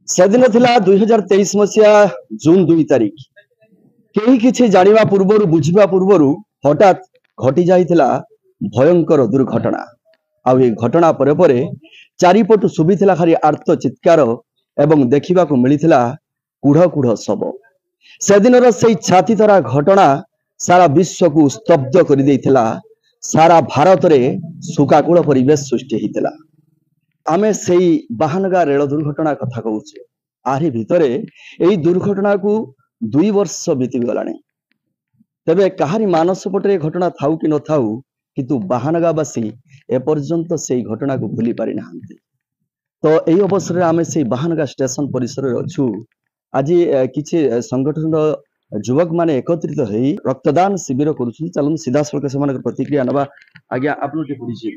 सेदिन थिला 2023 मसिया जून 2 तारिख केही किछि जानिबा पूर्वरु बुझिबा पूर्वरु हठात घटी जाइथिला भयंकर दुर्घटना। आ ए घटना परे परे चारिपटु सुबिथिला खाली आर्त चित्कार एवं देखिबा को मिलिथिला कुढ़ कुढ़ शव। सेदिनर सेई छाती तरा घटना सारा विश्व को स्तब्ध कर देइथिला। सारा भारत रे सुकाकूल परिवेश सृष्टि होइतिला। आमे सेई बाहानगा रेल दुर्घटना कथा कहूचे। आही भितरे एई दुर्घटना को 2 वर्ष बीती गलानी। तबे कहारी मानस पटे घटना थाउ कि न थाउ किंतु बाहानगावासी एपर्यंत सेई घटना को भूली पारि नाहंती। तो एई अवसर रे आमे सेई बाहानगा स्टेशन परिसर रे अछु। आज किछि संगठन युवक माने एकत्रित होई रक्तदान शिविर करूछन। चलन सीधा सलक समान प्रतिक्रिया नबा। आज्ञा आपन के परिचय।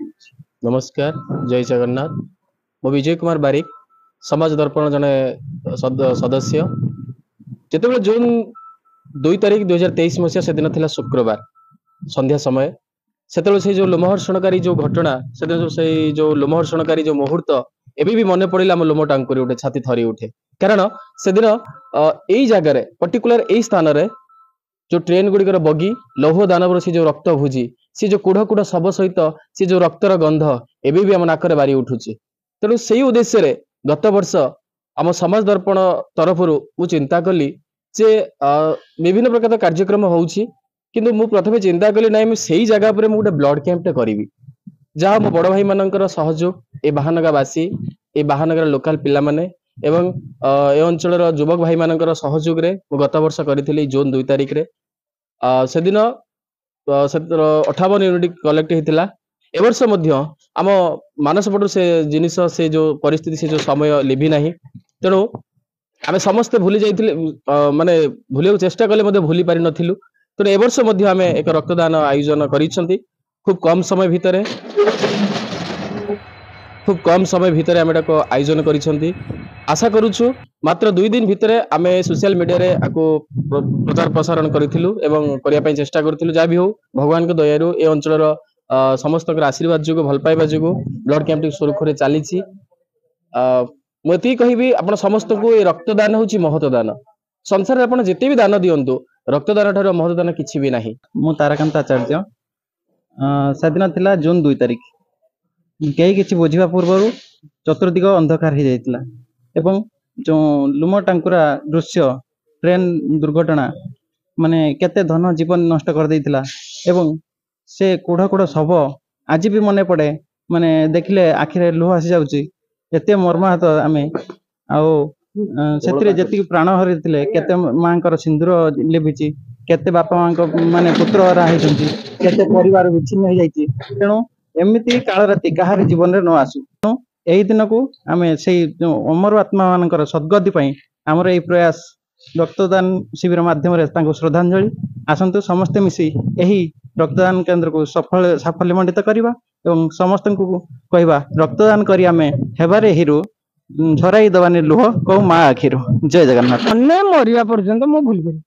नमस्कार, जय जगन्नाथ। मो विजय कुमार बारिक, समाज दर्पण जने सदस्य। जेतेबेले जून 2 तारिख 2023 मसिया से दिन थिला शुक्रवार संध्या समय, सेतेबेले से जो लोमहर्षणकारी जो घटना, से जो लोमहर्षणकारी जो मुहूर्त एबी भी मने पड़िला। लोम टांकुरी उठे, छाती थरी उठे। कारण से दिन एई जगह पर्टिकुलर एई स्थान रे जो ट्रेन गुड़िकर बगी लौह दानवर से जो रक्त भुजी सी जो कुढ़ कुढ़ शव सहित सी जो रक्तर गंध एबी भी आम नाकरे बारी उठुची। तेणु से उद्देश्य रे गत वर्ष आम समाज दर्पण तरफ मु चिंता कली जे विभिन्न प्रकार कार्यक्रम होउची, किंतु मु प्रथमे चिंता कली नाइ मु सेही जगह पर मु गोटे ब्लड कैंप करिवि। जहाँ मो बड़ भाई मानकर सहयोग, ए बाहानगावासी, ए बाहानगर लोकल पिला माने एवं ए अंचल युवक भाई मानकर सहयोग रे मु गत वर्ष करिथिली जून 2 तारिख रे। से दिन 58 यूनिट कलेक्ट होता। ए वर्ष आम मानस पटु से जिनिस से जो परिस्थिति से जो समय लिभि नाही। तेणु आम समस्ते भूली जाइथिले, माने भूलिया चेष्टा कले मध्य भूली पारि नथिलु। तेणु ए वर्ष आम एक रक्तदान आयोजन करिसंती। खूब कम समय भितर आम एटाको आयोजन करिसंती। आशा करूछु मात्र 2 दिन भितर आमे सोशल मीडिया रे आको प्रचार प्रसारण करिथिलु एवं करिया पय चेष्टा करथिलु। जा भी हो भगवान के दयारु ए अंचलर समस्त आशीर्वाद जोगो भल पाइबा जोगो ब्लड कैंप सुरखुरे चलीछि। मती कहिबी आपण समस्त को ए रक्तदान होछि महत दान। संसार आपण जेते भी दान दियंतु, रक्तदान ठारो महत दान किछि भी नाही। मु ताराकांत आचार्य। सेदिन थिला जून 2 तारिख। केही किछि बुझिबा पूर्वरु चतुर्दिग अंधकार हो जाइतिला एवं जो लुम टांकुरा दृश्य ट्रेन दुर्घटना माने केते धन जीवन नष्ट कर देइतिला। एवं से कुढ़ कुढ़ शव आज भी मने पड़े, माने देखिले आखिरे लुह आसी जाउची। एते मर्माहत आमे आउ सेतिरे जति प्राण हरिथिले, केते मांकर सिंदूर लेबिची, केते बापा मांको माने पुत्र हरा हेचंती, केते परिवार विच्छिन्न हो जाइची। तेणु एमिति काल राति कहार जीवन रे न आसु। तेणु एही दिन को आमे सेही अमर आत्मा मानकर सद्गति पई हमर एही प्रयास रक्तदान शिविर माध्यम रे तांको श्रद्धांजलि। आसंतु समस्त मिसी एही रक्तदान केंद्र को साफल्यमंडित करिबा एवं समस्त को कहबा रक्तदान करी आमे हेबारे हिरो झराई दबानी लुह को मा आखिरो। जय जगन्नाथ। अन्ने मरिया पर्यंत मो भूल करी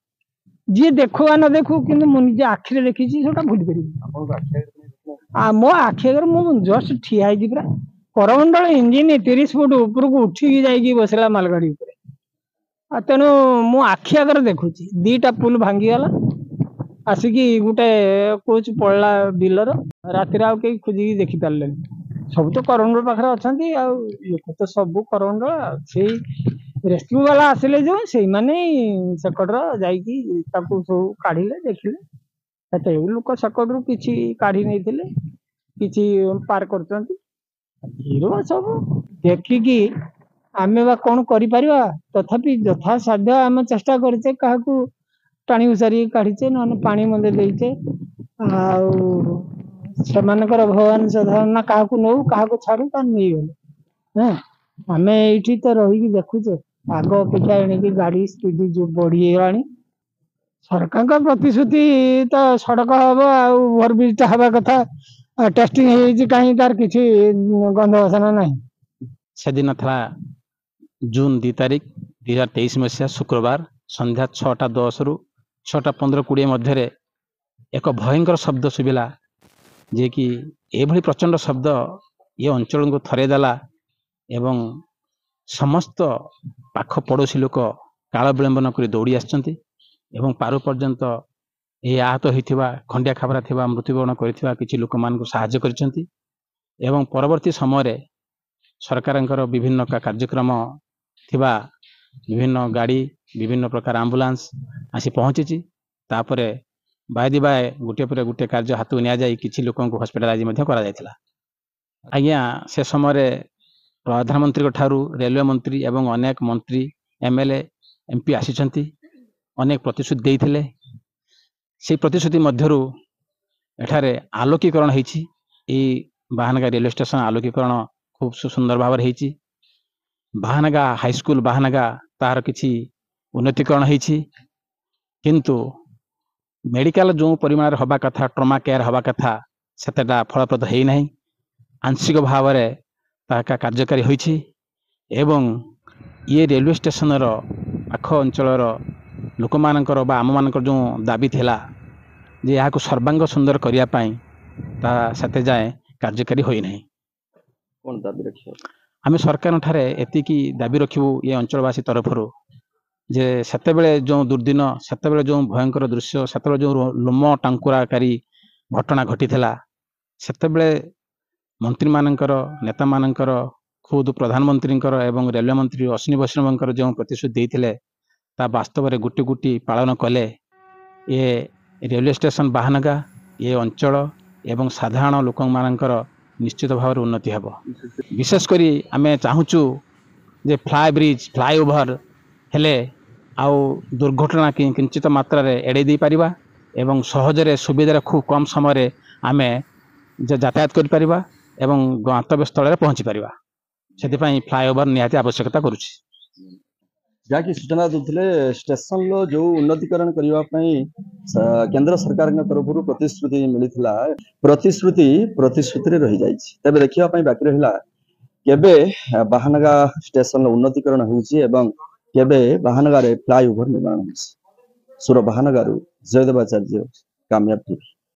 जी देखो आ न देखो, किंतु मु निजे आखिरे देखिछि सेटा भूल करी। आ मो आखि अगर मु जस्ट ठिया आइ जी पूरा करमंडल इंजिन 30 फुट ऊपर को उठी जाइकी बसला मालगाड़ी ऊपर। तेणु मु आखि आगर देखुची दीटा पुल भांगी गला। आसिकी गोटे कोच पड़ला बिलर। राति आउ कहीं खोजिकी देखी पारे सब तो करमंडल पाखे अच्छा लोक तो सब करमंडल से रेस्क्यू वाला आसिले जो से माने सेकटर जाइकी ताकू सब काढ़िले देखिले। लोक सेकटरू किछि काढ़ी नैथिले, किछि पार करचंती। हिरो सब देखिकी आमे बा कौन करि परिबा, तथापि यथा साध्य आम चेष्टा करछे। काहाकू टाणी उसारी काढ़ीचे, न पानी मंदे देइचे। आउ सेमानकर भगवान साधारण काहाकू नौ काहाकू छाड़ू ता नहीं गले। हां आमे एठी तो रही देखुचे आग अपेक्षा एणिकी गाड़ी स्पीड जो बढ़ी गलानी। सरकार का प्रतिश्रुति तो सड़क हम ओवरब्रिज हवा कथा टेस्टिंग है कहीं तार किसी गंध वासना नहीं। से दिन था जून 2 तारिख 2023 मसीहा शुक्रवार संध्या 6:10 रु 6:15-20 मध्य एक भयंकर शब्द शुभिला, जे कि एभली प्रचंड शब्द ये अंचल को थरेदेला एवं ସମସ୍ତ ପାଖ ପଡ଼ୋଶୀ ଲୋକ କାଳ ବିଳମ୍ବନ କରି ଦୌଡ଼ି ଆସିଛନ୍ତି ଏବଂ ପାରୁ ପର୍ଯ୍ୟନ୍ତ ଏହି ଆହତ ହୋଇଥିବା ଖଣ୍ଡିଆ ଖାବରା ଥିବା ମୃତ୍ୟୁବରଣ କରିଥିବା କିଛି ଲୋକମାନଙ୍କୁ ସାହାଯ୍ୟ କରିଛନ୍ତି ଏବଂ ପରବର୍ତ୍ତୀ ସମୟରେ ସରକାରଙ୍କର ବିଭିନ୍ନ କାର୍ଯ୍ୟକ୍ରମ ଥିବା ବିଭିନ୍ନ ଗାଡ଼ି ବିଭିନ୍ନ ପ୍ରକାର ଆମ୍ବୁଲାନ୍ସ ଆସି ପହଞ୍ଚିଛି। ତାପରେ ବାଏ ବାଏ ଗୋଟିଏ ପରେ ଗୋଟିଏ କାର୍ଯ୍ୟ ହାତକୁ ନିଆଯାଇ କିଛି ଲୋକଙ୍କୁ ହସ୍ପିଟାଲାଇଜ ମଧ୍ୟ କରାଯାଇଥିଲା। ଆଜ୍ଞା ସେ ସମୟରେ ପ୍ରଧାନମନ୍ତ୍ରୀଙ୍କ ଠାରୁ ରେଲୱେ ମନ୍ତ୍ରୀ ଏବଂ ଅନେକ ମନ୍ତ୍ରୀ MLA MP ଆସିଛନ୍ତି, ଅନେକ ପ୍ରତିଶ୍ରୁତି ଦେଇଥିଲେ। ସେହି ପ୍ରତିଶ୍ରୁତି ମଧ୍ୟରୁ ଏଠାରେ ଆଲୋକୀକରଣ ହେଇଛି। ଏହି ବାହାନଗା ରେଲୱେ ଷ୍ଟେସନ ଆଲୋକୀକରଣ ଖୁବ୍ ସୁନ୍ଦର ଭାବରେ ହେଇଛି। ବାହାନଗା ହାଇସ୍କୁଲ ବାହାନଗା ତାହାର କିଛି ଉନ୍ନତିକରଣ ହେଇଛି, କିନ୍ତୁ ମେଡ଼ିକାଲ ଯେଉଁ ପରିମାଣରେ ହେବା କଥା ଟ୍ରମା କେୟାର ହେବା କଥା ସେତେଟା ଫଳପ୍ରଦ ହେଇନାହିଁ। ଆଂଶିକ ଭାବରେ ତାହା କାର୍ଯ୍ୟକାରୀ ହୋଇଛି ଏବଂ ଇଏ ରେଲୱେ ଷ୍ଟେସନର ପାଖ ଅଞ୍ଚଳର ଲୋକମାନଙ୍କର ବା ଆମମାନଙ୍କର ଯେଉଁ ଦାବି ଥିଲା ଯେ ଏହାକୁ ସର୍ବାଙ୍ଗ ସୁନ୍ଦର କରିବା ପାଇଁ ତାହା ସେତେ ଯାଏଁ କାର୍ଯ୍ୟକାରୀ ହୋଇନାହିଁ। କଣ ଦାବି ରଖିବ? ଆମେ ସରକାରଙ୍କ ଠାରେ ଏତିକି ଦାବି ରଖିବୁ ଏ ଅଞ୍ଚଳବାସୀ ତରଫରୁ ଯେ ସେତେବେଳେ ଯେଉଁ ଦୁର୍ଦ୍ଦିନ, ସେତେବେଳେ ଯେଉଁ ଭୟଙ୍କର ଦୃଶ୍ୟ, ସେତେବେଳେ ଯେଉଁ ଲୋମ ଟାଙ୍କୁରାକାରୀ ଘଟଣା ଘଟିଥିଲା, ସେତେବେଳେ ମନ୍ତ୍ରୀମାନଙ୍କର ନେତାମାନଙ୍କର ଖୁଦ ପ୍ରଧାନମନ୍ତ୍ରୀଙ୍କର ଏବଂ ରେଲୱେ ମନ୍ତ୍ରୀ ଅଶ୍ୱିନୀ ବୈଷ୍ଣବଙ୍କର ଯେଉଁ ପ୍ରତିଶ୍ରୁତି ଦେଇଥିଲେ ତାହା ବାସ୍ତବରେ ଗୋଟି ଗୋଟି ପାଳନ କଲେ ଏ ରେଲୱେ ଷ୍ଟେସନ ବାହାନଗା ଏ ଅଞ୍ଚଳ ଏବଂ ସାଧାରଣ ଲୋକମାନଙ୍କର ନିଶ୍ଚିତ ଭାବରେ ଉନ୍ନତି ହେବ। ବିଶେଷ କରି ଆମେ ଚାହୁଁଛୁ ଯେ ଫ୍ଲାଏଓଭର ହେଲେ ଆଉ ଦୁର୍ଘଟଣା କିଞ୍ଚିତ ମାତ୍ରାରେ ଏଡ଼େଇ ଦେଇପାରିବା ଏବଂ ସହଜରେ ସୁବିଧାରେ ଖୁବ୍ କମ୍ ସମୟରେ ଆମେ ଯାତାୟାତ କରିପାରିବା ଏବଂ ଗନ୍ତବ୍ୟ ସ୍ଥଳରେ ପହଞ୍ଚି ପାରିବା। ସେଥିପାଇଁ ଫ୍ଲାଏଓଭର ନିହାତି ଆବଶ୍ୟକତା କରୁଛି। ଯାହାକି ସୂଚନା ଦେଉଥିଲେ ଷ୍ଟେସନର ଯେଉଁ ଉନ୍ନତିକରଣ କରିବା ପାଇଁ କେନ୍ଦ୍ର ସରକାରଙ୍କ ତରଫରୁ ପ୍ରତିଶ୍ରୁତି ମିଳିଥିଲା, ପ୍ରତିଶ୍ରୁତିରେ ରହିଯାଇଛି। ତେବେ ଦେଖିବା ପାଇଁ ବାକି ରହିଲା କେବେ ବାହାନଗା ଷ୍ଟେସନର ଉନ୍ନତିକରଣ ହେଉଛି ଏବଂ କେବେ ବାହାନଗାରେ ଫ୍ଲାଏଓଭର ନିର୍ମାଣ ହେଉଛି। ସୁର ବାହାନଗାରୁ ଜୟଦେବ ଆଚାର୍ଯ୍ୟ, କାମୟାବ ଟିଭି।